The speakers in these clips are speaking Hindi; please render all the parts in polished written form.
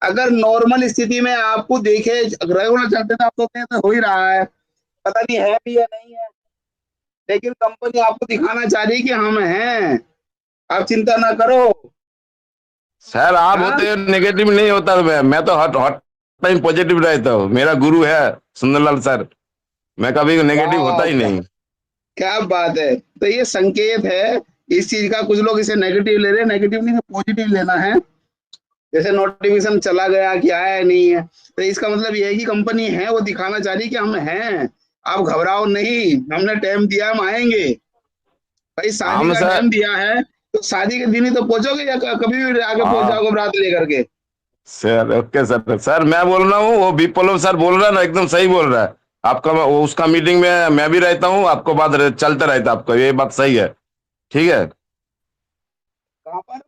अगर नॉर्मल स्थिति में आपको देखे रेगुलर चलते तो आप सोचते हैं तो हो ही रहा है, पता नहीं है भी या नहीं है, लेकिन कंपनी आपको दिखाना चाह रही है कि हम हैं, आप चिंता ना करो। सर आप हाँ, होते हो नेगेटिव नहीं होता, मैं तो हट हट टाइम पॉजिटिव रहता हूँ। मेरा गुरु है सुंदरलाल सर, मैं कभी नेगेटिव होता वाह, ही नहीं। क्या बात है। तो ये संकेत है इस चीज का, कुछ लोग इसे नेगेटिव ले रहे हैं, नेगेटिव नहीं पॉजिटिव लेना है। जैसे नोटिफिकेशन चला गया कि आया नहीं है, तो इसका मतलब ये है कि कंपनी है, वो दिखाना चाह रही है कि हम हैं, आप घबराओ नहीं, हमने टाइम दिया, हम आएंगे। भाई शादी हम का सर टाइम दिया है, तो शादी के दिन ही तो पहुंचोगे या कभी भी आगे पहुंच हाँ जाओगे बारात लेकर के। Sir, okay sir. सर मैं बोल रहा हूँ, वो विप्लव सर बोल रहा है ना, एकदम सही बोल रहा है। आपका वो उसका मीटिंग में मैं भी रहता हूँ, आपको बात चलता रहता है, आपका ये बात सही है। ठीक है। कहाँ पर?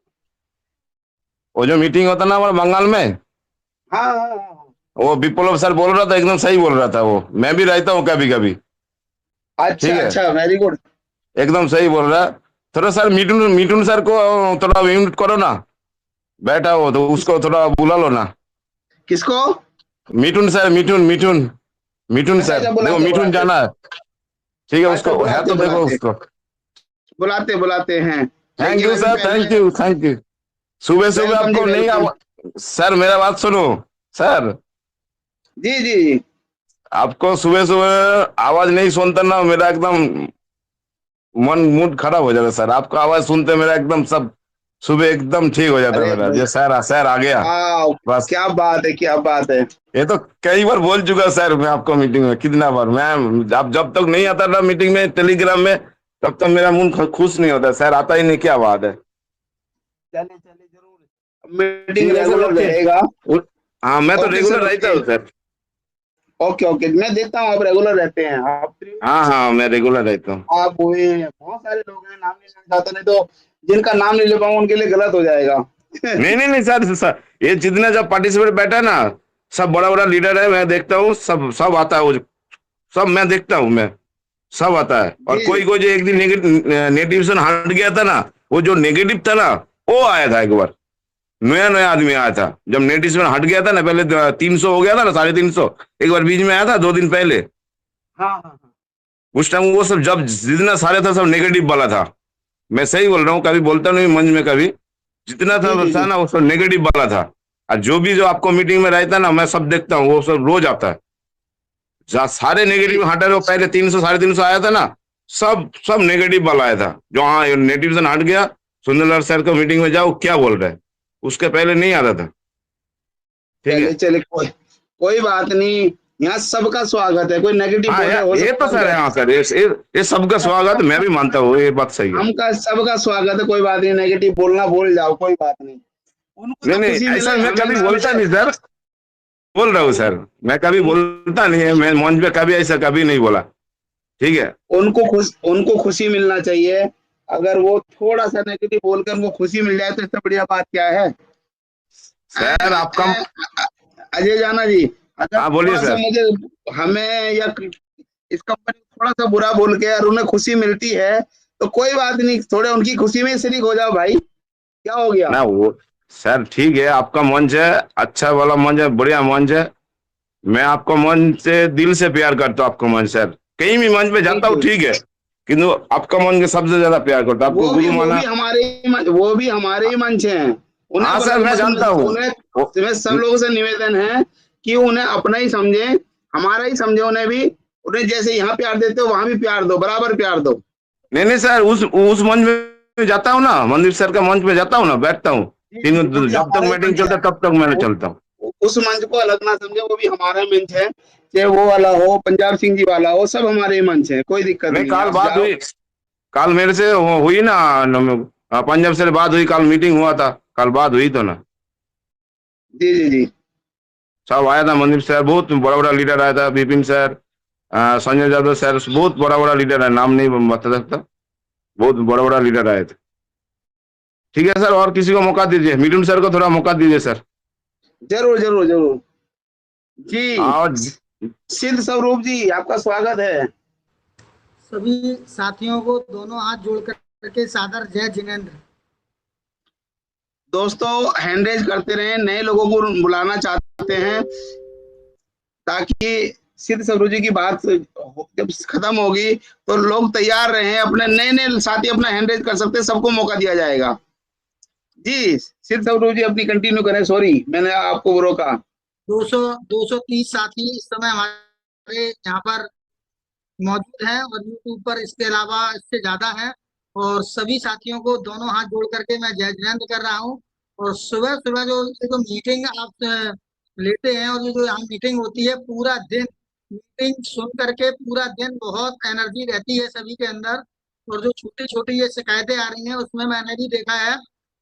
वो जो मीटिंग होता है ना हमारे बंगाल में, हाँ हाँ हाँ हाँ। वो विप्लव सर बोल रहा था, एकदम सही बोल रहा था। वो मैं भी रहता हूँ कभी कभी। अच्छा ठीक है, अच्छा, वेरी गुड। एकदम सही बोल रहा है। थोड़ा सर मिठुन मिठुन सर को थोड़ा म्यूट करो ना, बैठा हो तो उसको थोड़ा बुला लो ना। किसको? मिठुन सर, मिठुन मिठुन मिठुन अच्छा सर, अच्छा, देखो बुलाते मिठुन बुलाते। जाना है। ठीक है, अच्छा, उसको है बुलाते तो देखो बुलाते उसको। बुलाते बुलाते हैं। थैंक लेकिन यू अभी सर, पहले थैंक यू, थैंक यू। सुबह सुबह वेलकम जी, आपको नहीं वेलकम। सर मेरा बात सुनो सर। जी जी जी। आपको सुबह सुबह आवाज नहीं सुनता ना, मेरा एकदम मन मूड खराब हो जाता सर। आपको आवाज सुनते मेरा एकदम सब सुबह एकदम ठीक हो जाता है अरे मेरा, भाई, ये सर सर आ गया वाह, बस। क्या बात है, क्या बात है। ये तो कई बार बोल चुका सर मैं आपको मीटिंग में, कितना बार मैं, आप जब तक नहीं आता था मीटिंग में टेलीग्राम में, तब तक मेरा मन खुश नहीं होता सर। आता ही नहीं, क्या बात है। चलिए चलिए, जरूर मीटिंग ठीक है सर, रेगुलर ओके। रहेगा। हाँ मैं तो ओके सर, रेगुलर रहता ओके। हूँ सर। ओके ओके, मैं देखता हूँ आप रेगुलर रहते हैं, आप फ्री में हाँ हैं, हाँ मैं रेगुलर रहता हूँ। आप हुए हैं, बहुत सारे लोग हैं, नाम नहीं लेना चाहते, नहीं तो जिनका नाम नहीं ले पाऊंगा उनके लिए गलत हो जाएगा। नहीं नहीं नहीं सर, ये जितने जब पार्टिसिपेट बैठा है ना, सब बड़ा बड़ा लीडर है, मैं देखता हूँ, सब सब आता है वो, सब मैं देखता हूँ मैं, सब आता है। और जी कोई कोई जो एक दिन नेगेटिव से हट गया था ना, वो जो नेगेटिव था ना, वो आया था एक बार। नया नया आदमी आया था जब नेगेटिव से हट गया था ना, पहले 300 हो गया था ना, 350। एक बार बीच में आया था 2 दिन पहले। हाँ हाँ हाँ। उस टाइम वो सब जब जितना सारे था सब नेगेटिव वाला था। मैं सही बोल रहा हूँ, कभी बोलता नहीं मंच में कभी। जितना जी जी था जी। ना वो सब नेगेटिव वाला था। और जो भी जो आपको मीटिंग में रहता है ना, मैं सब देखता हूँ, वो सब रोज आता है। जहाँ सारे जी नेगेटिव हटा रहे हो, पहले 300 350 आया था ना, सब सब नेगेटिव वाला आया था। जो हाँ नेगेटिव से हट गया, सुंदरलाल सर को मीटिंग में जाओ क्या बोल रहे हैं, उसके पहले नहीं आता था। ठीक चलिए है। चलिए, कोई कोई बात नहीं, यहाँ सबका स्वागत है, कोई नेगेटिव हाँ बोले यार हो ये तो सकता सर है। है, हाँ सर, ये सबका स्वागत मैं भी मानता हूँ, ये बात सही है। हमका सबका स्वागत है, कोई बात नहीं, नेगेटिव बोलना बोल जाओ, कोई बात नहीं, उनको नहीं तो नहीं खुशी ऐसा मिले, मैं हमें कभी ना बोलता मिले। नहीं सर, बोल रहा हूँ उन, सर। मैं कभी उन, बोलता नहीं है, मैं मंच पे कभी ऐसा कभी नहीं बोला। ठीक है। उनको खुशी मिलना चाहिए। अगर वो थोड़ा सा नेगेटिव बोलकर उनको खुशी मिल जाए तो इससे बढ़िया बात क्या है। सर आपका, अजय जाना जी, अगर हाँ बोलिए थोड़ा सा सर। मुझे, हमें या इस कंपनी को थोड़ा सा बुरा बोल के और उन्हें खुशी मिलती है, तो कोई बात नहीं, थोड़े उनकी खुशी में शरीक हो जाओ भाई, क्या हो गया। ना वो सर ठीक है, आपका मंच है, अच्छा वाला मंच है, बढ़िया मंच है। मैं आपको मंच से दिल से प्यार करता हूँ, आपको मंच सर। कहीं भी मंच पे जाता थैंक हूँ यू। ठीक है, किंतु आपका मंच के सबसे ज्यादा प्यार करता हूँ, आपको गुरु वो माना। भी हमारे वो भी हमारे ही मंच हैं। उन्हें हाँ बस सर मैं जानता हूँ। उन्हें वो- मैं सब लोगों से निवेदन है कि उन्हें अपना ही समझे, हमारा ही समझे उन्हें भी। उन्हें जैसे यहाँ प्यार देते हो वहां भी प्यार दो, बराबर प्यार दो। नहीं नहीं सर, उस मंच में जाता हूँ ना, मनदीप सर का मंच में जाता हूँ ना, बैठता हूँ। जी जी, वो तीनों भी जब तक हमारा ही मीटिंग मंच चलता है। है तब तक मैं वो, चलता हूँ। उस मंच को अलग ना समझे, वो भी हमारा मंच है, चाहे वो वाला हो, पंजाब सिंह जी वाला हो, सब हमारे ही मंच है, कोई दिक्कत नहीं नहीं है, काल आप बात जाओ। हुई, काल मेरे से हुई ना, पंजाब से बात हुई, कल मीटिंग हुआ था, कल बात हुई तो ना। जी जी जी। सब आया था, मनदीप सर, बहुत बड़ा बड़ा लीडर आया था, विपिन सर, संजय यादव सर, बहुत बड़ा बड़ा लीडर है, नाम नहीं बता सकता, बहुत बड़ा बड़ा लीडर आए थे। ठीक है सर, और किसी को मौका दीजिए, मिठुन सर को थोड़ा मौका दीजिए सर। जरूर जरूर जरूर। जी, और सिद्ध स्वरूप जी, आपका स्वागत है। सभी साथियों को दोनों हाथ जोड़ करके सादर जय जिनेन्द्र। दोस्तों हैंड रेज करते रहें, नए लोगों को बुलाना चाहते हैं ताकि सिद्ध स्वरूप जी की बात जब खत्म होगी तो लोग तैयार रहे, अपने नए नए साथी अपना हैंड रेज कर सकते हैं, सबको मौका दिया जाएगा। जी सिद्ध स्वरूप जी अपनी कंटिन्यू करें, सॉरी मैंने आपको रोका। 230 साथी इस समय हमारे यहाँ पर मौजूद हैं और यूट्यूब पर इसके अलावा इससे ज्यादा हैं। और सभी साथियों को दोनों हाथ जोड़ करके मैं जय जयंत कर रहा हूँ। और सुबह सुबह जो मीटिंग आप लेते हैं और ये जो यहाँ मीटिंग होती है, पूरा दिन मीटिंग सुन करके पूरा दिन बहुत एनर्जी रहती है सभी के अंदर। और जो छोटी छोटी ये शिकायतें आ रही हैं उसमें मैंने भी देखा है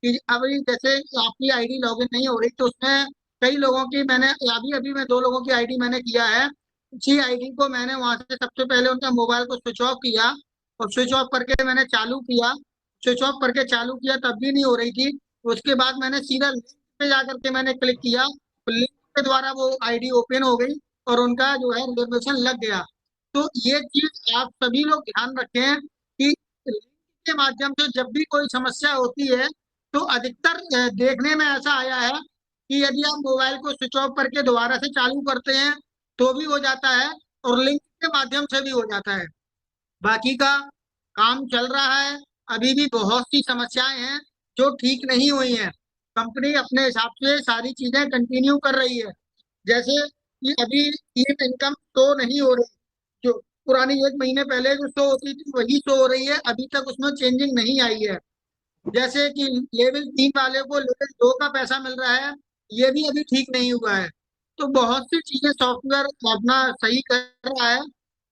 कि अभी जैसे आपकी आईडी लॉगिन नहीं हो रही, तो उसमें कई लोगों की मैंने अभी अभी मैं 2 लोगों की आईडी मैंने किया है। उसी आईडी को मैंने वहां से सबसे पहले उनका मोबाइल को स्विच ऑफ किया और स्विच ऑफ करके मैंने चालू किया, स्विच ऑफ करके चालू किया तब भी नहीं हो रही थी। उसके बाद मैंने सीधा लिंक पे जाकर के मैंने क्लिक किया, लिंक के द्वारा वो आईडी ओपन हो गई और उनका जो है रिजर्वेशन लग गया। तो ये चीज आप सभी लोग ध्यान रखें कि लिंक के माध्यम से जब भी कोई समस्या होती है तो अधिकतर देखने में ऐसा आया है कि यदि आप मोबाइल को स्विच ऑफ करके दोबारा से चालू करते हैं तो भी हो जाता है और लिंक के माध्यम से भी हो जाता है। बाकी का काम चल रहा है, अभी भी बहुत सी समस्याएं हैं जो ठीक नहीं हुई हैं। कंपनी अपने हिसाब से सारी चीजें कंटिन्यू कर रही है। जैसे कि अभी ये इनकम शो नहीं हो रही, जो पुरानी 1 महीने पहले जो शो होती थी वही शो हो रही है, अभी तक उसमें चेंजिंग नहीं आई है। जैसे कि लेवल 3 वाले को लेवल 2 का पैसा मिल रहा है, ये भी अभी ठीक नहीं हुआ है। तो बहुत सी चीजें सॉफ्टवेयर अपना सही कर रहा है।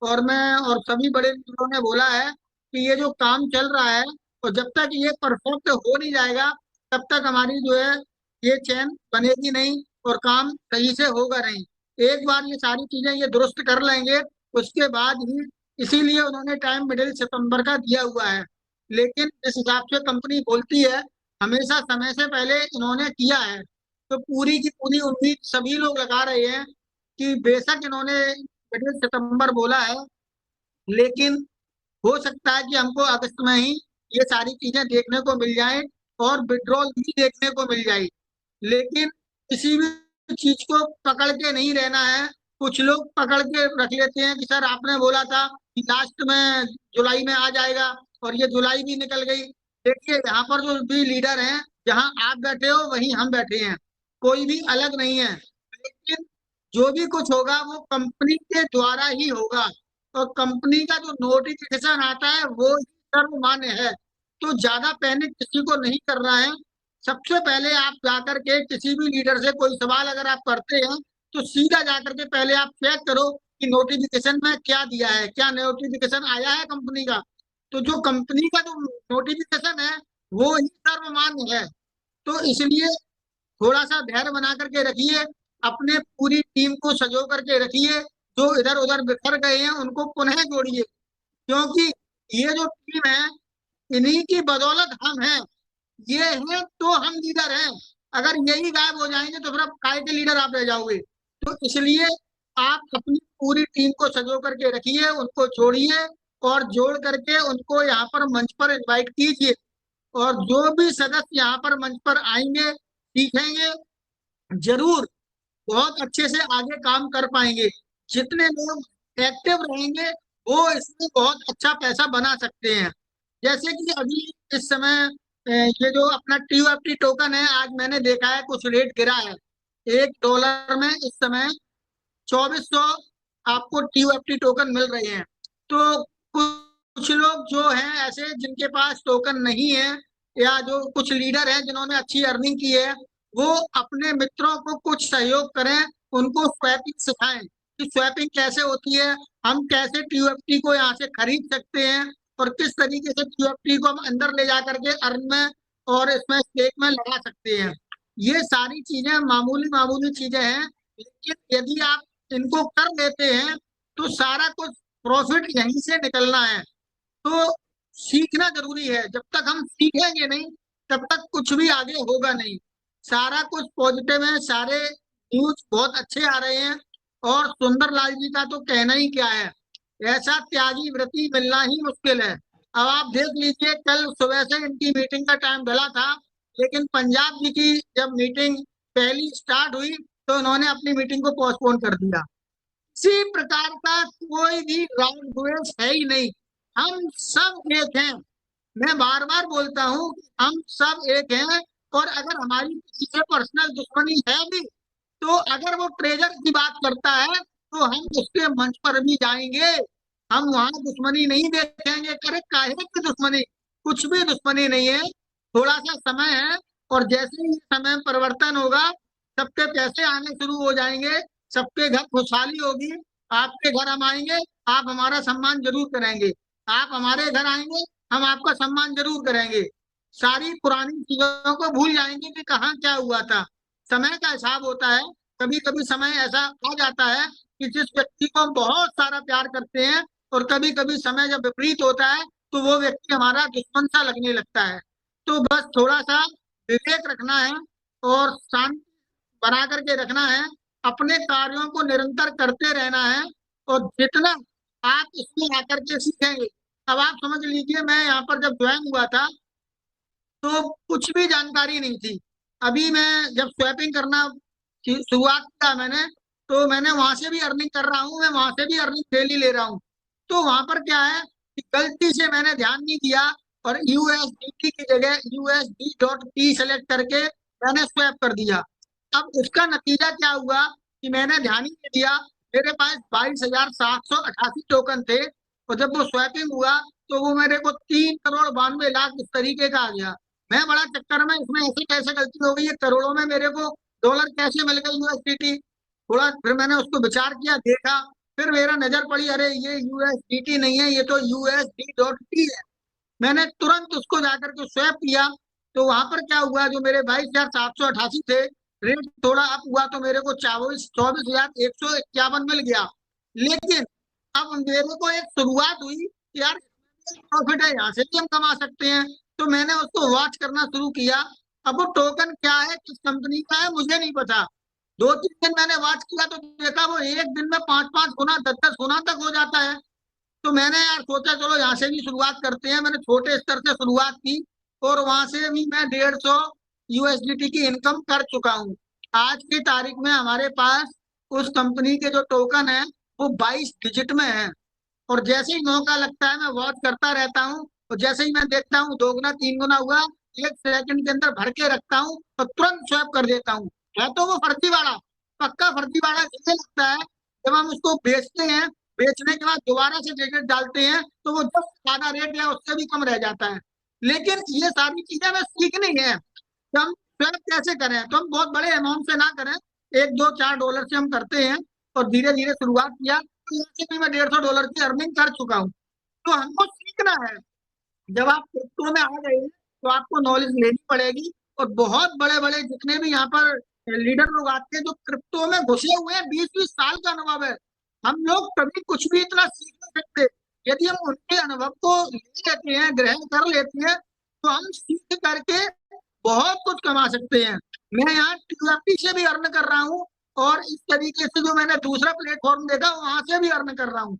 और मैं और सभी बड़े लोगों ने बोला है कि ये जो काम चल रहा है और जब तक ये परफेक्ट हो नहीं जाएगा तब तक हमारी जो है ये चैन बनेगी नहीं और काम सही से होगा नहीं। एक बार ये सारी चीजें ये दुरुस्त कर लेंगे उसके बाद ही, इसीलिए उन्होंने टाइम मिडिल सितंबर का दिया हुआ है। लेकिन इस हिसाब से कंपनी बोलती है हमेशा समय से पहले इन्होंने किया है। तो पूरी की पूरी उम्मीद सभी लोग लगा रहे हैं कि बेशक इन्होंने मिडिल सितंबर बोला है, लेकिन हो सकता है कि हमको अगस्त में ही ये सारी चीजें देखने को मिल जाए और विड्रॉल भी देखने को मिल जाए। लेकिन किसी भी चीज को पकड़ के नहीं रहना है। कुछ लोग पकड़ के रख लेते हैं कि सर आपने बोला था कि लास्ट में जुलाई में आ जाएगा और ये जुलाई भी निकल गई। देखिए यहाँ पर जो भी लीडर हैं, जहाँ आप बैठे हो वहीं हम बैठे हैं, कोई भी अलग नहीं है। लेकिन जो भी कुछ होगा वो कंपनी के द्वारा ही होगा और कंपनी का जो नोटिफिकेशन आता है वो ही सर्वमान्य है। तो ज्यादा पैनिक किसी को नहीं करना है। सबसे पहले आप जाकर के किसी भी लीडर से कोई सवाल अगर आप करते हैं तो सीधा जाकर के पहले आप चेक करो कि नोटिफिकेशन में क्या दिया है, क्या नोटिफिकेशन आया है कंपनी का। तो जो कंपनी का जो नोटिफिकेशन है वो ही सर्वमान्य है। तो इसलिए थोड़ा सा धैर्य बना करके रखिए, अपने पूरी टीम को सजो करके रखिए, जो इधर उधर बिखर गए हैं उनको पुनः जोड़िए, क्योंकि ये जो टीम है इन्हीं की बदौलत हम हैं। ये हैं तो हम लीडर हैं, अगर यही गायब हो जाएंगे तो फिर अब काय के लीडर आप रह जाओगे। तो इसलिए आप अपनी पूरी टीम को सजो करके रखिए, उनको जोड़िए और जोड़ करके उनको यहाँ पर मंच पर इनवाइट कीजिए। और जो भी सदस्य यहाँ पर मंच पर आएंगे सीखेंगे जरूर, बहुत अच्छे से आगे काम कर पाएंगे। जितने लोग एक्टिव रहेंगे वो इसमें बहुत अच्छा पैसा बना सकते हैं। जैसे कि अभी इस समय ये जो अपना TUFT टोकन है, आज मैंने देखा है कुछ रेट गिरा है। $1 में इस समय 2400 आपको TUFT टोकन मिल रहे हैं। तो कुछ लोग जो हैं ऐसे जिनके पास टोकन नहीं है या जो कुछ लीडर हैं जिन्होंने अच्छी अर्निंग की है, वो अपने मित्रों को कुछ सहयोग करें, उनको स्वैपिंग सिखाएं कि स्वैपिंग कैसे होती है, हम कैसे TUFT को यहाँ से खरीद सकते हैं और किस तरीके से TUFT को हम अंदर ले जा करके अर्न में और इसमें स्टेक में लगा सकते हैं। ये सारी चीजें मामूली मामूली चीजें हैं, लेकिन यदि आप इनको कर लेते हैं तो सारा कुछ प्रॉफिट यहीं से निकलना है। तो सीखना जरूरी है, जब तक हम सीखेंगे नहीं तब तक कुछ भी आगे होगा नहीं। सारा कुछ पॉजिटिव है, सारे न्यूज बहुत अच्छे आ रहे हैं। और सुंदरलाल जी का तो कहना ही क्या है, ऐसा त्यागी व्रती मिलना ही मुश्किल है। अब आप देख लीजिए, कल सुबह से इनकी मीटिंग का टाइम डला था, लेकिन पंजाब जी की जब मीटिंग पहली स्टार्ट हुई तो उन्होंने अपनी मीटिंग को पोस्टपोन कर दिया। किसी प्रकार का कोई भी राग द्वेष है ही नहीं, हम सब एक हैं। मैं बार बार बोलता हूँ कि हम सब एक हैं, और अगर हमारी किसी से पर्सनल दुश्मनी है भी, तो अगर वो ट्रेजर की बात करता है तो हम उसके मंच पर भी जाएंगे, हम वहां दुश्मनी नहीं देखेंगे। करे काहे की दुश्मनी, कुछ भी दुश्मनी नहीं है, थोड़ा सा समय है, और जैसे ही समय में परिवर्तन होगा, सबके पैसे आने शुरू हो जाएंगे, सबके घर खुशहाली होगी, आपके घर हम आएंगे, आप हमारा सम्मान जरूर करेंगे, आप हमारे घर आएंगे, हम आपका सम्मान जरूर करेंगे। सारी पुरानी चीजों को भूल जाएंगे कि कहाँ क्या हुआ था। समय का हिसाब होता है, कभी कभी समय ऐसा आ जाता है कि जिस व्यक्ति को हम बहुत सारा प्यार करते हैं, और कभी कभी समय जब विपरीत होता है तो वो व्यक्ति हमारा दुश्मन सा लगने लगता है। तो बस थोड़ा सा विवेक रखना है, और शांति बना करके रखना है, अपने कार्यों को निरंतर करते रहना है, और जितना आप इसमें आकर के सीखेंगे। अब आप समझ लीजिए, मैं यहाँ पर जब ज्वाइन हुआ था तो कुछ भी जानकारी नहीं थी। अभी मैं जब स्वैपिंग करना शुरुआत किया मैंने, तो मैंने वहां से भी अर्निंग कर रहा हूँ, मैं वहां से भी अर्निंग डेली ले रहा हूँ। तो वहां पर क्या है कि गलती से मैंने ध्यान नहीं दिया, और यूएसडीटी की जगह USD.T सेलेक्ट करके मैंने स्वैप कर दिया। अब उसका नतीजा क्या हुआ कि मैंने ध्यान ही नहीं दिया, मेरे पास 22,788 टोकन थे, और जब वो स्वैपिंग हुआ तो वो मेरे को 3,92,00,000 इस तरीके का आ गया। मैं बड़ा चक्कर में, इसमें ऐसे कैसे गलती हो गई है, करोड़ों में मेरे को डॉलर कैसे मिल गई USDT। थोड़ा फिर मैंने उसको विचार किया, देखा, फिर मेरा नजर पड़ी, अरे ये USDT नहीं है, ये तो USD.T है। मैंने तुरंत उसको जाकर के स्वैप किया। तो वहां पर क्या हुआ, जो मेरे 22,788 थे, रेट थोड़ा अप हुआ तो मेरे को 24,151 मिल गया। लेकिन अब मेरे को एक शुरुआत हुई कि यार प्रॉफिट है, यहाँ से भी हम कमा सकते हैं। तो मैंने उसको वॉच करना शुरू किया। अब वो टोकन क्या है, किस कंपनी का है, मुझे नहीं पता। 2-3 दिन मैंने वॉच किया तो देखा वो एक दिन में 5-5 गुना 10-10 गुना तक हो जाता है। तो मैंने यार सोचा चलो यहाँ से भी शुरुआत करते हैं। मैंने छोटे स्तर से शुरुआत की, और वहां से भी मैं 150 USDT की इनकम कर चुका हूँ। आज की तारीख में हमारे पास उस कंपनी के जो टोकन है वो 22 डिजिट में है, और जैसे ही मौका लगता है मैं वॉच करता रहता हूँ, और जैसे ही मैं देखता हूँ 2 गुना 3 गुना हुआ, 1 सेकंड के अंदर भर के रखता हूँ और तुरंत स्वैप कर देता हूँ। है तो वो फर्जीवाड़ा, पक्का फर्जीवाड़ा इसलिए लगता है, जब हम उसको बेचते हैं, बेचने के बाद दोबारा से टिकट डालते हैं तो वो जब आधा रेट या उससे भी कम रह जाता है। लेकिन ये सारी चीजें हमें सीखनी है कि हम स्वैप कैसे करें। तो हम बहुत बड़े अमाउंट से ना करें, 1-2-4 डॉलर से हम करते हैं, और धीरे धीरे शुरुआत किया तो यहाँ से भी मैं 150 डॉलर की अर्निंग कर चुका हूँ। तो हमको सीखना है। जब आप क्रिप्टो में आ गए हैं तो आपको नॉलेज लेनी पड़ेगी, और बहुत बड़े बड़े जितने भी यहाँ पर लीडर लोग आते हैं जो क्रिप्टो में घुसे हुए हैं, 20-20 साल का अनुभव है। हम लोग कभी कुछ भी इतना सीख नहीं सकते। यदि हम उनके अनुभव को ले लेते हैं, ग्रहण कर लेते हैं, तो हम सीख करके बहुत कुछ कमा सकते हैं। मैं यहाँ TFT से भी अर्न कर रहा हूँ, और इस तरीके से जो मैंने दूसरा प्लेटफॉर्म देखा वहां से भी अर्न कर रहा हूँ।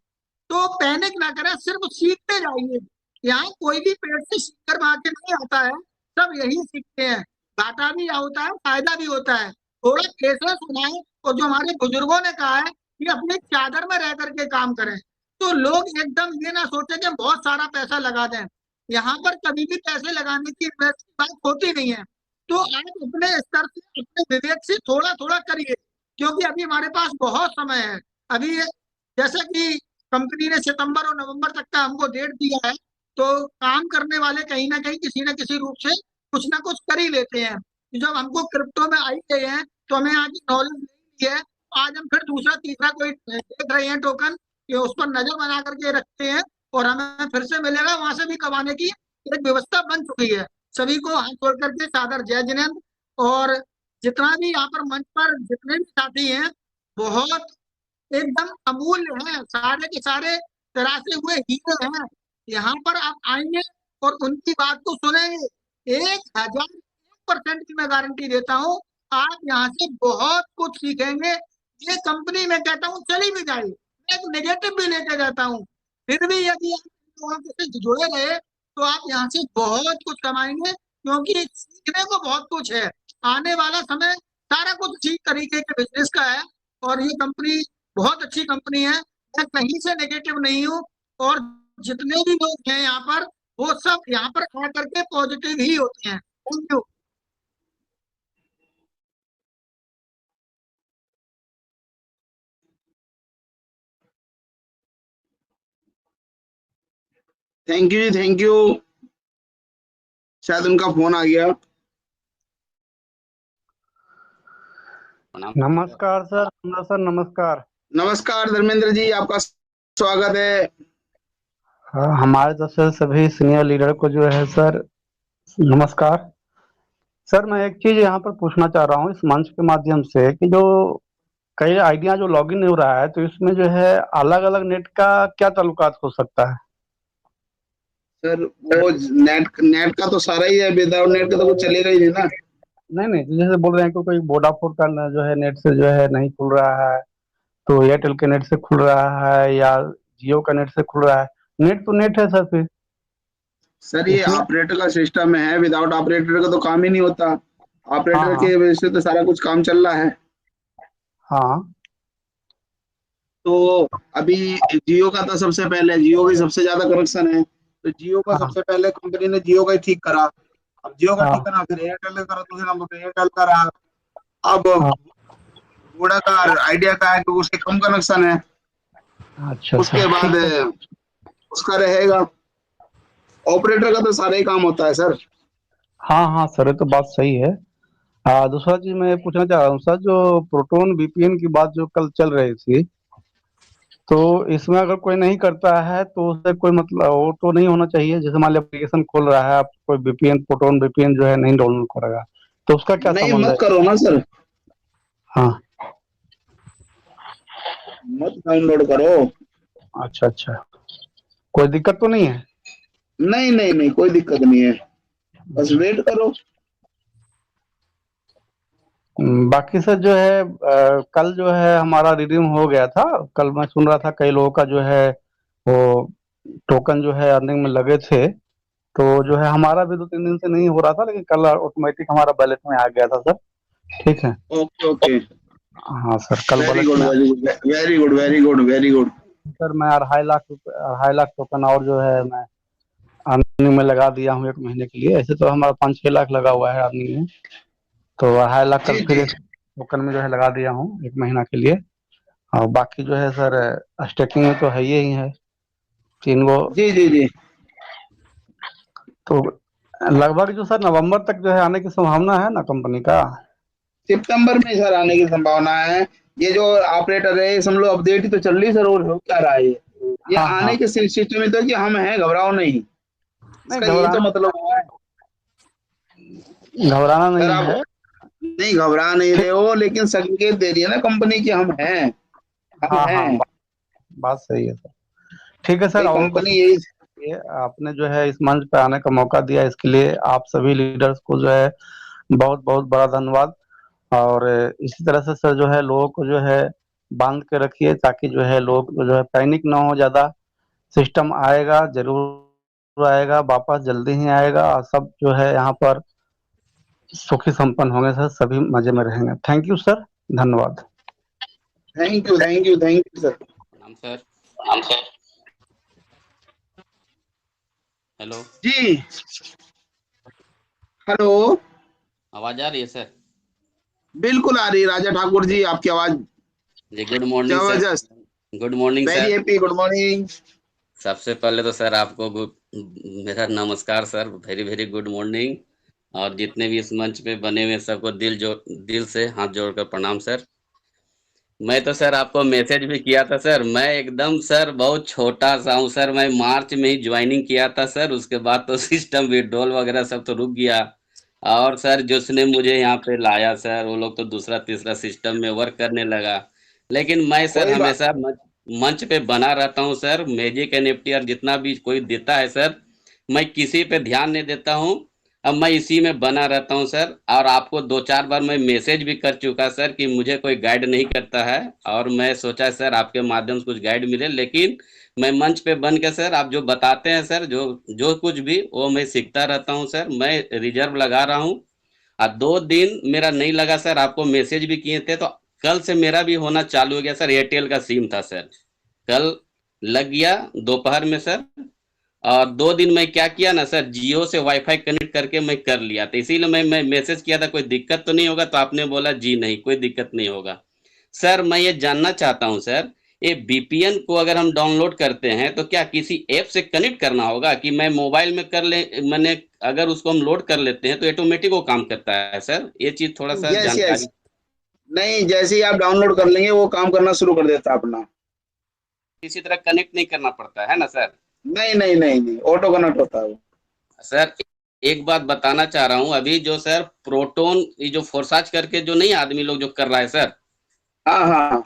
तो पैनिक ना करें, सिर्फ सीखते जाइए। यहाँ कोई भी पेट से सीख कर के नहीं आता है, सब यही सीखते हैं। घाटा भी होता है, फायदा भी होता है। थोड़ा पेशेंस बनाए, और जो हमारे बुजुर्गों ने कहा है कि अपनी चादर में रह करके काम करें। तो लोग एकदम ये ना सोचे कि हम बहुत सारा पैसा लगा दें। यहाँ पर कभी भी पैसे लगाने की इन्वेस्ट की बात होती नहीं है। तो आप अपने स्तर से, अपने विवेक से थोड़ा थोड़ा करिए, क्योंकि अभी हमारे पास बहुत समय है। अभी जैसे कि कंपनी ने सितंबर और नवंबर तक का हमको डेट दिया है, तो काम करने वाले कहीं ना कहीं किसी न किसी रूप से कुछ ना कुछ कर ही लेते हैं। जब हमको क्रिप्टो में आई गए हैं तो हमें यहाँ की नॉलेज नहीं है, आज हम फिर दूसरा तीसरा कोई देख रहे हैं टोकन, कि उस पर नजर बना करके रखते हैं, और हमें फिर से मिलेगा, वहां से भी कमाने की एक व्यवस्था बन चुकी है। सभी को हाथ जोड़ करके सादर जय जिनेंद्र। और जितना भी यहाँ पर मंच पर जितने भी साथी हैं, बहुत एकदम अमूल्य हैं, सारे के सारे तरासे हुए हीरे हैं। यहाँ पर आप आएंगे और उनकी बात को सुनेंगे, 1001% की मैं गारंटी देता हूँ, आप यहाँ से बहुत कुछ सीखेंगे। ये कंपनी में कहता हूँ चली भी जाए, मैं एक नेगेटिव भी लेके जाता हूँ, फिर भी यदि आप लोगों से जुड़े रहे तो आप यहाँ से बहुत कुछ कमाएंगे। क्योंकि सीखने को बहुत कुछ है। आने वाला समय सारा कुछ इसी तरीके के बिजनेस का है, और ये कंपनी बहुत अच्छी कंपनी है। मैं कहीं से नेगेटिव नहीं हूँ, और जितने भी लोग हैं यहाँ पर, वो सब यहाँ पर आ करके पॉजिटिव ही होते हैं। Thank you. Thank you ji, thank you. शायद उनका फोन आ गया। नमस्कार सर, नमस्कार। नमस्कार धर्मेंद्र जी, आपका स्वागत है। हमारे तरफ से सभी सीनियर लीडर को जो है सर नमस्कार। सर मैं एक चीज यहाँ पर पूछना चाह रहा हूँ इस मंच के माध्यम से कि जो कई आइडिया जो लॉगिन हो रहा है, तो इसमें जो है अलग अलग नेट का क्या ताल्लुकात हो सकता है? सर वो नेट नेट का तो सारा ही है, विदाउट नेट का तो कुछ चलेगा ही नहीं ना। नहीं, तो जैसे बोल रहे हैं कि कोई वोडाफोन का जो है नेट से जो है नहीं खुल रहा है, तो एयरटेल के नेट से खुल रहा है या जियो का नेट से खुल रहा है। नेट तो नेट है सर, फिर सर ये इसमें। ऑपरेटर का सिस्टम है, विदाउट ऑपरेटर का तो काम ही नहीं होता। ऑपरेटर हाँ की वजह से तो सारा कुछ काम चल रहा है। हाँ तो अभी जियो का था सबसे पहले, जियो की सबसे ज्यादा कनेक्शन है, तो जियो का हाँ सबसे पहले कंपनी ने जियो का ही ठीक करा। अब जियो का ठीक हाँ करा, फिर एयरटेल का करा, दूसरे नंबर पे एयरटेल का रहा। अब हाँ। वोडा का, आइडिया का है तो उसके कम कनेक्शन है। अच्छा उसके सर, बाद ठीक है। उसका रहेगा। ऑपरेटर का तो सारा ही काम होता है सर। हाँ सर, ये तो बात सही है। दूसरा चीज मैं पूछना चाह रहा हूँ सर, जो प्रोटोन वीपीएन की बात जो कल चल रही थी, तो इसमें अगर कोई नहीं करता है तो उससे कोई मतलब वो तो नहीं होना चाहिए। जैसे मान लीजिए एप्लीकेशन खोल रहा है, आप कोई वीपीएन प्रोटोन वीपीएन जो है नहीं डाउनलोड करेगा, तो उसका क्या नहीं संबंध है? मत करो ना सर, हाँ। मत डाउनलोड करो। अच्छा, कोई दिक्कत तो नहीं है? नहीं नहीं नहीं, कोई दिक्कत नहीं है, बस वेट करो। बाकी सर जो है कल जो है हमारा रिडीम हो गया था। कल मैं सुन रहा था कई लोगों का जो है वो टोकन जो है अर्निंग में लगे थे, तो जो है हमारा भी 2-3 दिन से नहीं हो रहा था, लेकिन कल ऑटोमेटिक हमारा बैलेट में आ गया था सर। ठीक है। ओके ओके, हाँ सर, कल वेरी बैलेट गुड में very good very good very good very good. Sir मैं 2.5 लाख टोकन और जो है मैं अर्निंग में लगा दिया हूँ 1 महीने के लिए। ऐसे तो हमारा 5-6 लाख लगा हुआ है अर्निंग में, तो 2.5 लाख कल जी फिर जी एक टोकन में जो है लगा दिया हूँ 1 महीना के लिए। और बाकी जो है सर स्टेकिंग में तो है ही है 3 गो। जी जी जी। तो लगभग जो सर नवंबर तक जो है आने की संभावना है ना कंपनी का? सितंबर में सर आने की संभावना है। ये जो ऑपरेटर है, समझ लो अपडेट ही तो चल रही सर, और हो क्या रहा है ये हाँ आने हाँ। के सिस्टम में तो कि हम हैं, घबराओ नहीं। नहीं, इसका यही तो मतलब हुआ है घबराना सर। नहीं आप है। नहीं घबरा नहीं रहे हो, लेकिन संकेत दे रही है ना कंपनी की हम हैं, हम हाँ, हैं। बात सही है सर। ठीक है सर, भाई और कंपनी कुछ यही। ये आपने जो है इस मंच पे आने का मौका दिया, इसके लिए आप सभी लीडर्स को जो है बहुत बहुत बड़ा धन्यवाद। और इसी तरह से सर जो है लोगों को जो है बांध के रखिए, ताकि जो है लोग जो है पैनिक ना हो ज्यादा। सिस्टम आएगा, जरूर आएगा, वापस जल्दी ही आएगा, और सब जो है यहाँ पर सुखी संपन्न होंगे सर, सभी मजे में रहेंगे। थैंक यू सर, धन्यवाद। Thank you thank you thank you sir. प्रणाम सर। हेलो, जी हेलो, आवाज आ रही है सर? बिल्कुल आ रही है राजा ठाकुर जी, आपकी आवाज जी, गुड मॉर्निंग सर। जबरदस्त। Good morning very sir. Happy, good morning. सबसे पहले तो सर आपको मेरा नमस्कार sir, very very good morning. और जितने भी इस मंच पे बने हुए हैं, सबको दिल से हाथ जोड़कर प्रणाम सर। मैं तो सर आपको मैसेज भी किया था सर, मैं एकदम सर बहुत छोटा सा हूँ सर, मैं मार्च में ही ज्वाइनिंग किया था सर, उसके बाद तो सिस्टम विड्रॉल वगैरह सब तो रुक गया। और सर जिसने मुझे यहाँ पे लाया सर, वो लोग तो दूसरा तीसरा सिस्टम में वर्क करने लगा। लेकिन मैं सर कोई बात। हमेशा मंच पे बना रहता हूँ सर। मैजिक एनएफटी और जितना भी कोई देता है सर, मैं किसी पे ध्यान नहीं देता हूँ। अब मैं इसी में बना रहता हूं सर, और आपको 2-4 बार मैं मैसेज भी कर चुका सर कि मुझे कोई गाइड नहीं करता है, और मैं सोचा सर आपके माध्यम से कुछ गाइड मिले, लेकिन मैं मंच पे बन के सर आप जो बताते हैं सर, जो जो कुछ भी वो मैं सीखता रहता हूं सर। मैं रिजर्व लगा रहा हूं, और 2 दिन मेरा नहीं लगा सर, आपको मैसेज भी किए थे, तो कल से मेरा भी होना चालू हो गया सर। एयरटेल का सिम था सर, कल लग गया दोपहर में सर। और 2 दिन मैं क्या किया ना सर, जियो से वाईफाई कनेक्ट करके मैं कर लिया था, इसीलिए मैं मैसेज किया था कोई दिक्कत तो नहीं होगा, तो आपने बोला जी नहीं कोई दिक्कत नहीं होगा। सर मैं ये जानना चाहता हूं सर, ये वीपीएन को अगर हम डाउनलोड करते हैं तो क्या किसी ऐप से कनेक्ट करना होगा कि मैं मोबाइल में कर ले, मैंने अगर उसको हम लोड कर लेते हैं तो ऑटोमेटिक वो काम करता है सर? ये चीज थोड़ा सा यस जानकारी। यस, नहीं जैसे ही आप डाउनलोड कर लेंगे वो काम करना शुरू कर देता अपना। किसी तरह कनेक्ट नहीं करना पड़ता है ना सर? नहीं नहीं नहीं नहीं, ऑटो कनेक्ट होता है वो। सर एक बात बताना चाह रहा हूं, अभी जो सर प्रोटोन ये जो फोर्साज करके जो नहीं आदमी लोग जो कर रहा है सर, हाँ हाँ,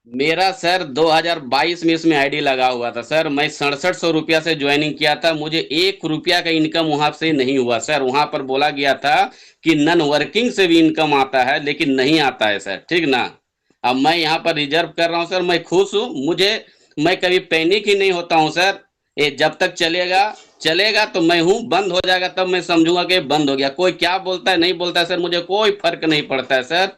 मेरा सर 2022 में इसमें आईडी लगा हुआ था सर। मैं 6700 रुपया से ज्वाइनिंग किया था, मुझे 1 रुपया का इनकम वहां से नहीं हुआ सर। वहां पर बोला गया था कि नॉन वर्किंग से भी इनकम आता है, लेकिन नहीं आता है सर, ठीक ना। अब मैं यहाँ पर रिजर्व कर रहा हूँ सर, मैं खुश हूँ, मैं कभी पैनिक ही नहीं होता हूँ सर। ये जब तक चलेगा चलेगा तो मैं हूँ, बंद हो जाएगा तब मैं समझूंगा कि बंद हो गया। कोई क्या बोलता है नहीं बोलता है सर, मुझे कोई फर्क नहीं पड़ता है सर।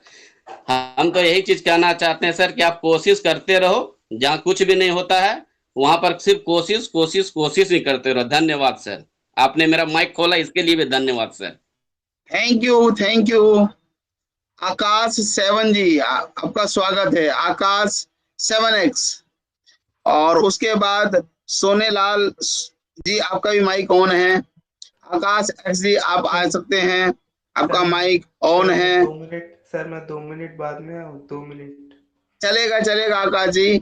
हम तो यही चीज कहना चाहते हैं सर कि आप कोशिश करते रहो, जहाँ कुछ भी नहीं होता है वहां पर सिर्फ कोशिश कोशिश कोशिश ही करते रहो। धन्यवाद सर, आपने मेरा माइक खोला इसके लिए भी धन्यवाद sir. Thank you thank you. Akash 7 ji, आपका स्वागत है आकाश 7X। और उसके बाद सोनेलाल जी, आपका भी माइक ऑन है। आकाश एक्स जी, आप आ सकते हैं, आपका माइक ऑन है। 2 मिनट सर, मैं 2 मिनट बाद में आऊँ? 2 मिनट चलेगा चलेगा आकाश जी,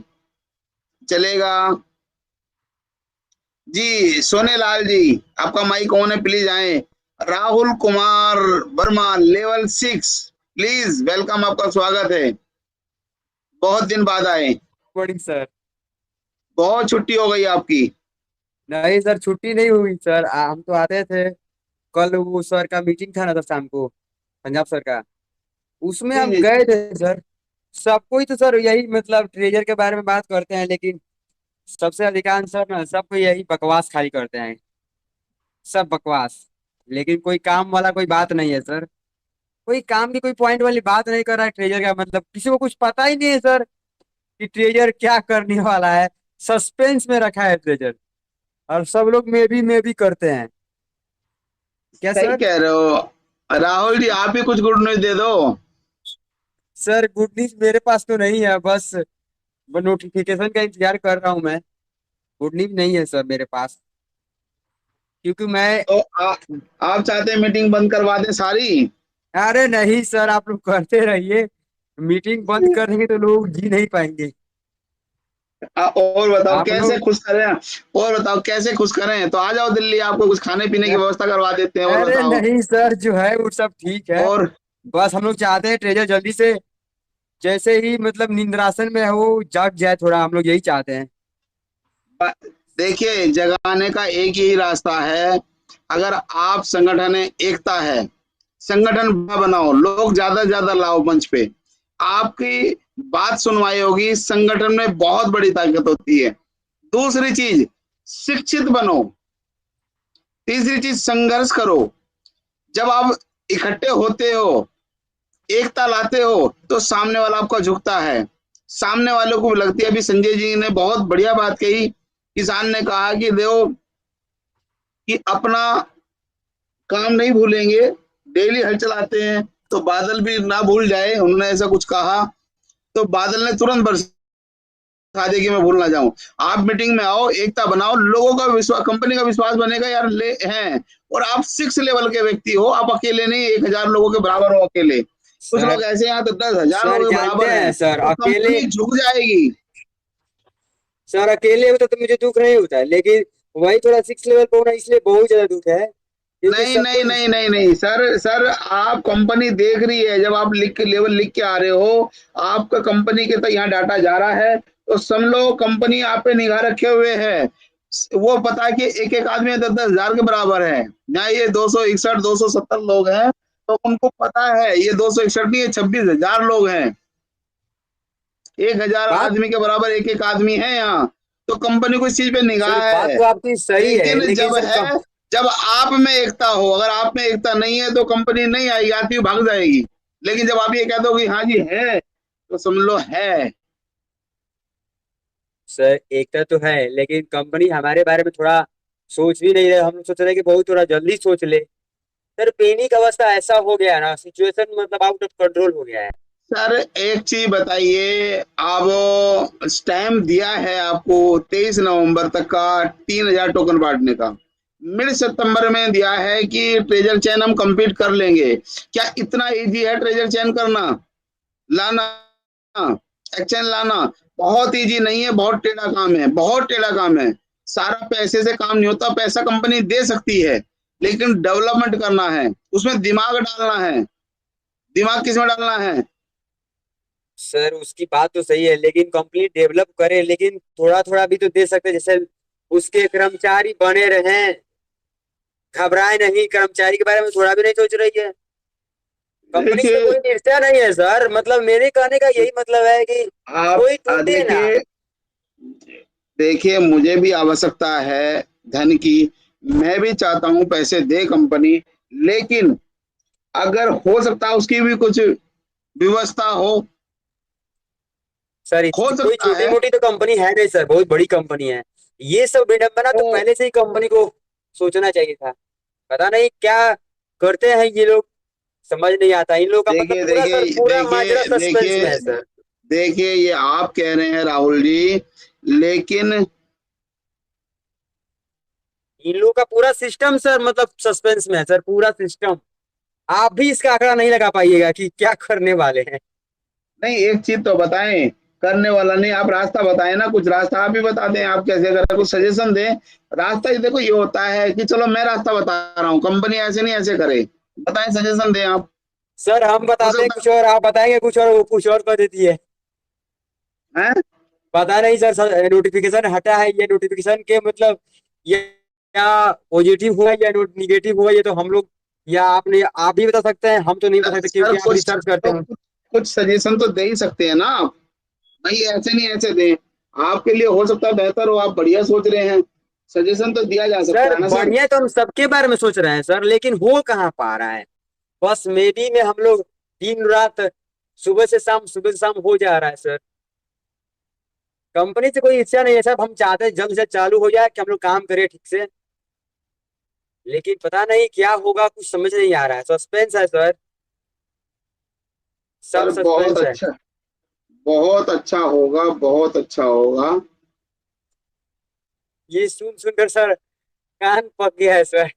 चलेगा जी। सोनेलाल जी, आपका माइक ऑन है, प्लीज आए। Rahul Kumar Verma level 6, please welcome, आपका स्वागत है, बहुत दिन बाद आए। Morning sir. बहुत छुट्टी हो गई आपकी। नहीं सर, छुट्टी नहीं हुई सर, हम तो आते थे। कल वो सर का मीटिंग था ना सर शाम को, पंजाब सर का, उसमें जी हम जी गए थे सर। सब कोई तो सर यही मतलब ट्रेजर के बारे में बात करते हैं, लेकिन सबसे अधिकांश सर ना सबको यही बकवास खाली करते हैं, सब बकवास। लेकिन कोई काम वाला कोई बात नहीं है सर, कोई काम की कोई पॉइंट वाली बात नहीं कर रहा है ट्रेजर का। मतलब किसी को कुछ पता ही नहीं है सर कि ट्रेजर क्या करने वाला है। सस्पेंस में रखा है ट्रेजर, और सब लोग मे भी करते हैं। क्या सही सर? कह रहे हो राहुल जी, आप ही कुछ गुड न्यूज दे दो। सर गुड न्यूज मेरे पास तो नहीं है, बस नोटिफिकेशन का इंतजार कर रहा हूँ मैं। गुड न्यूज नहीं है सर मेरे पास, क्योंकि मैं। तो आप चाहते हैं मीटिंग बंद करवा दें सारी? अरे नहीं सर, आप लोग करते रहिए, मीटिंग बंद करेंगे तो लोग जी नहीं पाएंगे। और बताओ आप कैसे लोग। खुश करें, और बताओ कैसे खुश करें? तो आ जाओ दिल्ली, आपको कुछ खाने पीने की व्यवस्था करवा देते हैं। और अरे बताओ। नहीं सर, जो है वो सब ठीक है। और बस हम लोग चाहते हैं ट्रेजर जल्दी से, जैसे ही मतलब निंद्रासन में हो जाग जाए थोड़ा, हम लोग यही चाहते हैं। देखिए, जगाने का एक ही रास्ता है, अगर आप संगठन है, एकता है, संगठन बनाओ, लोग ज्यादा से ज्यादा लाओ मंच पे, आपकी बात सुनवाई होगी। संगठन में बहुत बड़ी ताकत होती है। दूसरी चीज, शिक्षित बनो। तीसरी चीज, संघर्ष करो। जब आप इकट्ठे होते हो, एकता लाते हो, तो सामने वाला आपका झुकता है, सामने वालों को भी लगती है। अभी संजय जी ने बहुत बढ़िया बात कही, किसान ने कहा कि देखो कि अपना काम नहीं भूलेंगे, डेली हल चलाते हैं, तो बादल भी ना भूल जाए, उन्होंने ऐसा कुछ कहा। तो बादल ने तुरंत बरसा दिया कि मैं भूल ना जाऊं। आप मीटिंग में आओ, एकता बनाओ, लोगों का विश्वास, कंपनी का विश्वास बनेगा यार ले हैं। और आप 6 लेवल के व्यक्ति हो, आप अकेले नहीं, 1000 लोगों के बराबर हो अकेले। कुछ लोग ऐसे हैं तो 10,000 सर लोगों के जानते बराबर हैं हैं, सर, तो अकेले कंपनी झुक जाएगी। सर अकेले होता तो मुझे दुख नहीं होता है, लेकिन वही थोड़ा 6 लेवल पे होना इसलिए बहुत ज्यादा दुख है, क्योंकि नहीं सब नहीं कोई। नहीं नहीं नहीं सर, सर आप कंपनी देख रही है, जब आप लेवल लिख के आ रहे हो, आपका कंपनी के तो यहाँ डाटा जा रहा है, तो समझ लो कंपनी आप पे निगाह रखे हुए है। वो पता है कि एक एक आदमी 10,000 के बराबर है। यहाँ ये 261 270 लोग हैं, तो उनको पता है ये 261 नहीं, ये 26,000 लोग हैं। 1,000 बात आदमी के बराबर एक एक आदमी है यहाँ। तो कंपनी को इस चीज पे निगाह सर बात है। तो आपकी सही है, लेकिन लेकिन सर जब आप में एकता हो, अगर आप में एकता नहीं है तो कंपनी नहीं आएगी, आती भाग जाएगी। लेकिन जब आप ये कह दो कि हाँ जी है, तो समझ लो है। सर एकता तो है, लेकिन कंपनी हमारे बारे में थोड़ा सोच भी नहीं रहे। हम सोच रहे हैं कि बहुत थोड़ा जल्दी सोच ले। सर पैनिक अवस्था ऐसा हो गया है ना, सिचुएशन मतलब आउट ऑफ कंट्रोल हो गया है। सर एक चीज बताइए, आप टाइम दिया है आपको 23 नवंबर तक का 3,000 टोकन बांटने का। मिड सितंबर में दिया है कि ट्रेजर चेन हम कंप्लीट कर लेंगे। क्या इतना इजी है ट्रेजर चेन करना, लाना, एक्सचेंज लाना? बहुत इजी नहीं है, बहुत टेढ़ा काम है, बहुत टेढ़ा काम है। सारा पैसे से काम नहीं होता। पैसा कंपनी दे सकती है, लेकिन डेवलपमेंट करना है, उसमें दिमाग डालना है। दिमाग किसमें डालना है? सर उसकी बात तो सही है, लेकिन कंपनी डेवलप करे, लेकिन थोड़ा थोड़ा भी तो दे सकते हैं। जैसे उसके कर्मचारी बने रहे, घबराए नहीं, कर्मचारी के बारे में थोड़ा भी नहीं सोच रही है। कंपनी से देखिए कोई निष्ठा नहीं है सर। मतलब मेरे कहने का यही मतलब है कि आप कोई टूटे ना। देखिए देखिए मुझे भी आवश्यकता है धन की। मैं भी चाहता हूं पैसे दे कंपनी, लेकिन अगर हो सकता है उसकी भी कुछ व्यवस्था हो सर हो कोई सकता छोटी है। मोटी तो कंपनी है नहीं सर, बहुत बड़ी कंपनी है। ये सब विडंबना तो तो पहले से ही कंपनी को सोचना चाहिए था। पता नहीं क्या करते हैं ये लोग, समझ नहीं आता इन लोगों का। मतलब देखिए पूरा सर देखिए पूरा माजरा देखिए सस्पेंस में है देखिए सर। देखिए ये आप कह रहे हैं राहुल जी, लेकिन इन लोगों का पूरा सिस्टम सर मतलब सस्पेंस में है सर, पूरा सिस्टम। आप भी इसका आंकड़ा नहीं लगा पाइएगा कि क्या करने वाले हैं। नहीं, एक चीज तो बताएं, करने वाला नहीं, आप रास्ता बताएं ना, कुछ रास्ता आप भी बता दें। आप कैसे करें, कुछ सजेशन दें। रास्ता ये देखो, ये होता है कि चलो मैं रास्ता बता रहा हूँ, कंपनी ऐसे नहीं ऐसे करे। बताएं, सजेशन दें आप। सर हम हो बताते हैं सकता कुछ और, आप बताएंगे कुछ और, वो कुछ और कर देती है। है। पता नहीं सर नोटिफिकेशन हटा है, ये नोटिफिकेशन के मतलब ये क्या पॉजिटिव हुआ या निगेटिव हुआ, ये तो हम लोग या आप भी बता सकते हैं। हम तो नहीं बता सकते सर क्योंकि आप रिसर्च करते हैं। कुछ सजेशन तो दे ही सकते हैं ना आप। भाई ऐसे नहीं ऐसे दें, आपके लिए हो सकता है बेहतर हो, आप बढ़िया सोच रहे हैं। सजेशन तो दिया जा सकता सर है ना सर। बढ़िया तो हम सबके बारे में सोच रहे हैं सर, लेकिन हो कहाँ पा रहा है। बस मेडी में हम लोग दिन रात, सुबह से शाम हो जा रहा है सर। कंपनी से कोई इच्छा नहीं है सर, हम चाहते हैं जल्द से चालू हो जाए कि हम लोग काम करें ठीक से। लेकिन पता नहीं क्या होगा, कुछ समझ नहीं आ रहा है। सस्पेंस है सर, सब सर बहुत सस्पेंस है। अच्छा, बहुत अच्छा होगा, बहुत अच्छा होगा। ये सुन सुनकर सर कान पक गया है सर।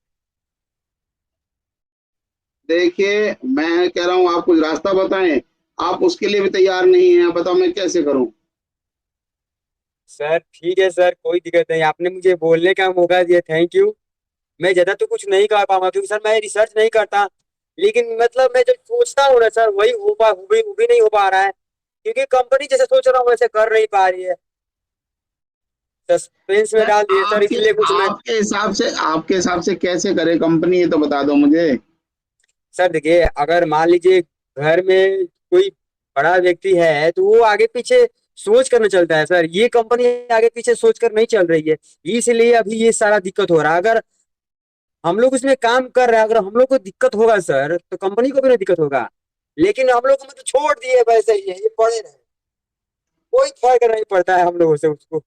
देखिए मैं कह रहा हूँ आप कुछ रास्ता बताएं। आप उसके लिए भी तैयार नहीं है, बताओ मैं कैसे करूं। सर ठीक है सर, कोई दिक्कत नहीं, आपने मुझे बोलने का मौका दिया, थैंक यू। मैं ज्यादा तो कुछ नहीं कर पाऊंगा क्योंकि सर मैं रिसर्च नहीं करता। लेकिन मतलब मैं जो सोचता हूँ ना सर, वही वो भी नहीं हो पा रहा है। क्योंकि कंपनी जैसे सोच रहा हूँ वैसे कर नहीं पा रही है। सस्पेंस में सर डाल दिए सर, इसलिए कुछ मैं। आपके हिसाब से कैसे करे कंपनी, ये तो बता दो मुझे। सर देखिए, अगर मान लीजिए घर में कोई बड़ा व्यक्ति है तो वो आगे पीछे सोच कर न चलता है सर। ये कंपनी आगे पीछे सोच कर नहीं चल रही है, इसलिए अभी ये सारा दिक्कत हो रहा है। अगर हम लोग इसमें काम कर रहे हैं, अगर हम लोग को दिक्कत होगा सर तो कंपनी को भी ना दिक्कत होगा। लेकिन हम लोग को मतलब छोड़ दिए वैसे ही है, ये पड़े रहे, कोई फर्क नहीं पड़ता है हम लोगों से उसको।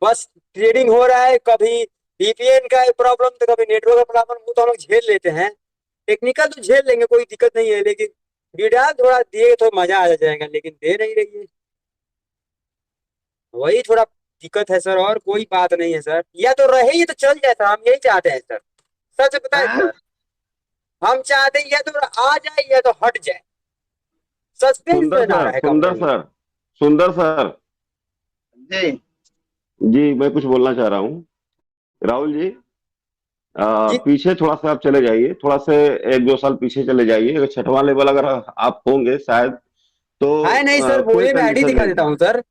बस ट्रेडिंग हो रहा है, कभी VPN का प्रॉब्लम तो कभी नेटवर्क का प्रॉब्लम, वो तो हम लोग झेल लेते हैं। टेक्निकल तो झेल लेंगे, कोई दिक्कत नहीं है। लेकिन विड्राल थोड़ा दिए तो मजा आ जाएगा, लेकिन दे नहीं रही है, वही थोड़ा दिक्कत है सर। और कोई बात नहीं है सर, या तो रहे ये तो चल जाए सर, हम यही चाहते हैं सर। सच बताए हैं? सर, हम चाहते हैं या तो आ जाए या तो हट जाए, सस्पेंस सुंदर में ना सर, रहे सुंदर कंपनी। सर, सुंदर सर जी जी, मैं कुछ बोलना चाह रहा हूँ। राहुल जी, जी पीछे थोड़ा सा आप चले जाइए, थोड़ा से 1-2 साल पीछे चले जाइए। अगर 6वां लेवल अगर आप होंगे शायद, तो है नहीं सर, कोई बोलिए मैं आईडी कंडीशन दिखा नहीं देता था। हूँ सर।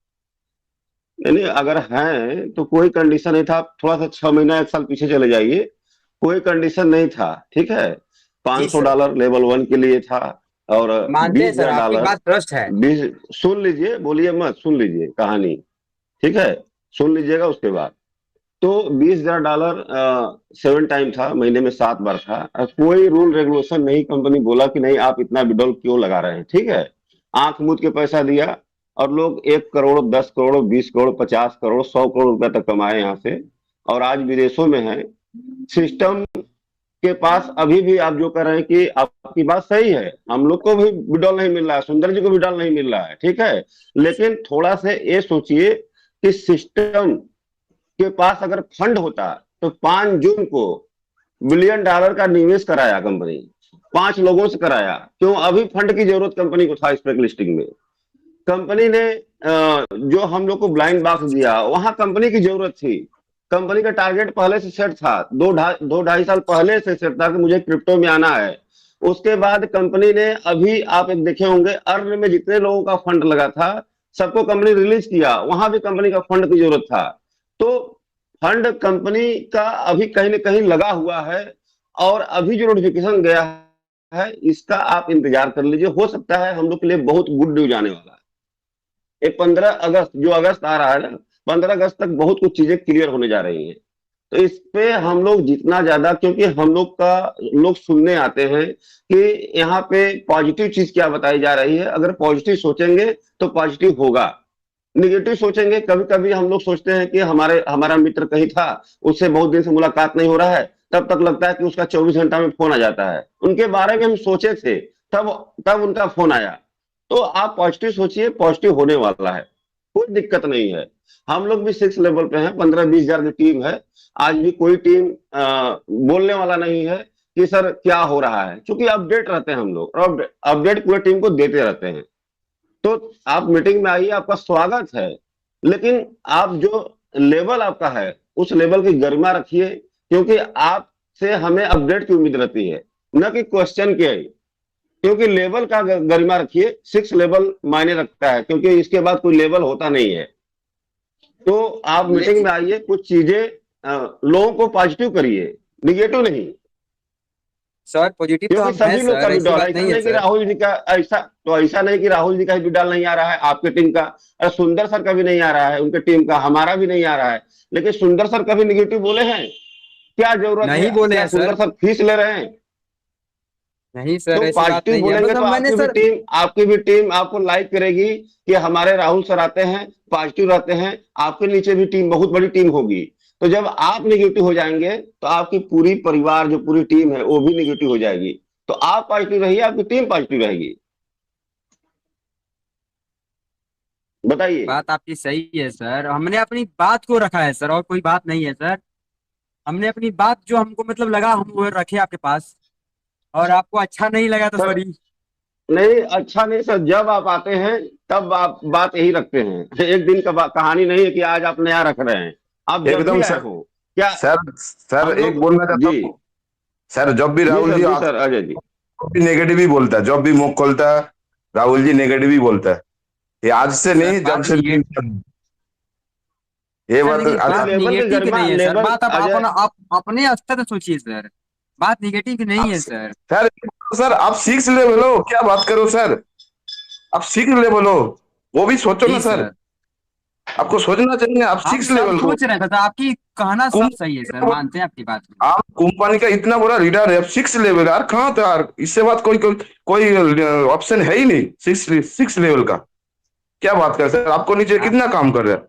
यानी अगर हैं तो कोई कंडीशन नहीं था। थोड़ा सा 6 महीना 1 साल पीछे चले जाइए, कोई कंडीशन नहीं था, ठीक है। जी $500 सर, लेवल 1 के लिए था और मानते हैं सर, आपकी $20,000 बात ट्रस्ट है। 20 सुन लीजिए, बोलिए मत, सुन लीजिए कहानी, ठीक है, सुन लीजिएगा उसके बाद। तो $20,000 7 टाइम था, महीने में 7 बार था। कोई रूल रेगुलेशन नहीं, कंपनी बोला कि नहीं आप इतना विड्रॉल क्यों लगा रहे हैं, ठीक है। आंख मूंद के पैसा दिया और लोग 1 करोड़ 10 करोड़ 20 करोड़ 50 करोड़ 100 करोड़ रुपए तक कमाए यहाँ से, और आज विदेशों में है। सिस्टम के पास अभी भी आप जो कर रहे हैं कि आपकी बात सही है, हम लोग को भी विड्रॉल नहीं मिल रहा है, सुंदर जी को विड्रॉल नहीं मिल रहा है, ठीक है। लेकिन थोड़ा से ये सोचिए कि सिस्टम के पास अगर फंड होता तो 5 जून को $1 बिलियन का निवेश कराया कंपनी, 5 लोगों से कराया। क्यों? अभी फंड की जरूरत कंपनी को था स्पेक लिस्टिंग में। कंपनी ने जो हम लोग को ब्लाइंड बॉक्स दिया, वहां कंपनी की जरूरत थी। कंपनी का टारगेट पहले से सेट था, 2-2.5 साल पहले से सेट था कि मुझे क्रिप्टो में आना है। उसके बाद कंपनी ने, अभी आप एक देखे होंगे, अर्न में जितने लोगों का फंड लगा था सबको कंपनी रिलीज किया, वहां भी कंपनी का फंड की जरूरत था। तो फंड कंपनी का अभी कहीं ना कहीं लगा हुआ है, और अभी जो नोटिफिकेशन गया है इसका आप इंतजार कर लीजिए। हो सकता है हम लोग के लिए बहुत गुड न्यूज आने वाला है। ये 15 अगस्त, जो अगस्त आ रहा है ना, 15 अगस्त तक बहुत कुछ चीजें क्लियर होने जा रही हैं। तो इस पे हम लोग जितना ज्यादा, क्योंकि हम लोग सुनने आते हैं कि यहाँ पे पॉजिटिव चीज क्या बताई जा रही है। अगर पॉजिटिव सोचेंगे तो पॉजिटिव होगा, निगेटिव सोचेंगे, कभी कभी हम लोग सोचते हैं कि हमारा मित्र कहीं था, उससे बहुत दिन से मुलाकात नहीं हो रहा है, तब तक लगता है कि उसका 24 घंटा में फोन आ जाता है। उनके बारे में हम सोचे थे, तब उनका फोन आया। तो आप पॉजिटिव सोचिए, पॉजिटिव होने वाला है, कोई दिक्कत नहीं है। हम लोग भी 6 लेवल पे हैं, 15-20 हजार की टीम है। आज भी कोई टीम बोलने वाला नहीं है कि सर क्या हो रहा है, क्योंकि अपडेट रहते हैं हम लोग, और अपडेट पूरे टीम को देते रहते हैं। तो आप मीटिंग में आइए, आपका स्वागत है, लेकिन आप जो लेवल आपका है उस लेवल की गरिमा रखिए, क्योंकि आपसे हमें अपडेट की उम्मीद रहती है, न कि क्वेश्चन के। क्योंकि लेवल का गरिमा रखिए, 6 लेवल मायने रखता है, क्योंकि इसके बाद कोई लेवल होता नहीं है। तो आप मीटिंग में आइए, कुछ चीजें लोगों को पॉजिटिव करिए, निगेटिव नहीं। सर पॉजिटिव तो क्योंकि हम हैं सभी लोग का सर, ऐसी विड्रॉल, बात ऐसा नहीं है नहीं कि सर। राहुल जी का ऐसा नहीं कि राहुल जी का विड्रॉल नहीं आ रहा है आपके टीम का, और सुंदर सर का भी नहीं आ रहा है उनके टीम का, हमारा भी नहीं आ रहा है। लेकिन सुंदर सर कभी निगेटिव बोले हैं? क्या जरूरत है? नहीं बोले क्या हैं सुंदर सर, सर फीस ले रहे हैं? नहीं सर, तो ऐसी बात पॉजिटिव नहीं है। बोलेंगे मतलब तो मैंने सर, आपकी भी टीम आपको लाइक करेगी कि हमारे राहुल सर आते हैं, पॉजिटिव रहते हैं। आपके नीचे भी टीम, बहुत बड़ी टीम होगी। तो जब आप निगेटिव हो जाएंगे तो आपकी पूरी परिवार, जो पूरी टीम है, वो भी निगेटिव हो जाएगी। तो आप पॉजिटिव रहिए, आपकी टीम पॉजिटिव रहेगी। बताइए। बात आपकी सही है सर, हमने अपनी बात को रखा है सर, और कोई बात नहीं है सर। हमने अपनी बात जो हमको मतलब लगा हम वो रखे आपके पास, और आपको अच्छा नहीं लगा तो सर सॉरी। नहीं, अच्छा नहीं सर, जब आप आते हैं तब आप बात यही रखते हैं। एक दिन का कहानी नहीं है कि आज आप नया रख रहे हैं, आप जब एकदम भी आए सर। हो। क्या सर हम एक लोग, बोलना चाहता जी हूँ सर, जब भी जी राहुल सर, जी जी सर, अजय जी, भी नेगेटिव ही बोलता है, जब भी मुंह खोलता है राहुल जी नेगेटिव ही बोलता है। ये आज से सर नहीं, जब बात से ये सर बात देखिए, नहीं, बात लेवल की निगेटिव की गरिमा, नहीं है सर, लेवल बात आप अजय, आप अपने स्तर से सोचिए सर। बात निगेटिव की नहीं है सर। सर सर आप 6 लेवल हो, क्या बात करो सर, आप 6 लेवल हो, वो भी सोचो ना जी सर, सर, आपको सोचना चाहिए। आप हम 6 सब लेवल को, सोच रहे थे, आपकी कहना सब सही है सर, मानते हैं आपकी बात को। आप कंपनी का इतना बड़ा लीडर है, 6 लेवल यार, कहाँ था यार, इससे बात कोई ऑप्शन है ही नहीं। 6 लेवल का क्या बात कर सर, आपको नीचे कितना काम कर रहे हैं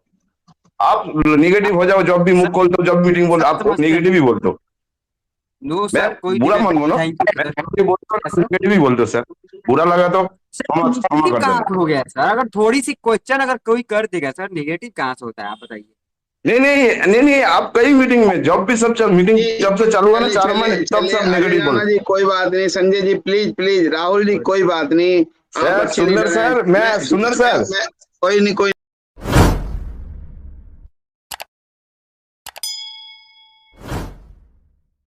आप। नेगेटिव हो जाओ, जब भी मुंह खोलते हो, जब मीटिंग बोलते सब आप समझते हैं। नेगेटिव ही बोलते हो। नो मैं सर, कोई बुरा दिक्कत मन नहीं, मानो, थैंक यू मैं सर। नेगेटिव ही बोलते हो सर, बुरा लगा तो क्षमा क्षमा नेगेटिव कर कहाँ देना। से हो गया सर? अगर थोड़ी सी क्वेश्चन अगर कोई कर देगा सर, नेगेटिव कहाँ से होता है आप बताइए। नहीं नहीं नहीं नहीं, आप कई मीटिंग में, जब भी मीटिंग जब से चालू हुआ ना, चलिए 4 चलिए महीने, तब चलिए सब अजय नेगेटिव बोल। राणा जी, कोई बात नहीं। संजय जी प्लीज प्लीज, राहुल जी कोई बात नहीं, आप सर अच्छे सुंदर लीडर हैं। सर, मैं सुंदर सर, कोई नहीं, कोई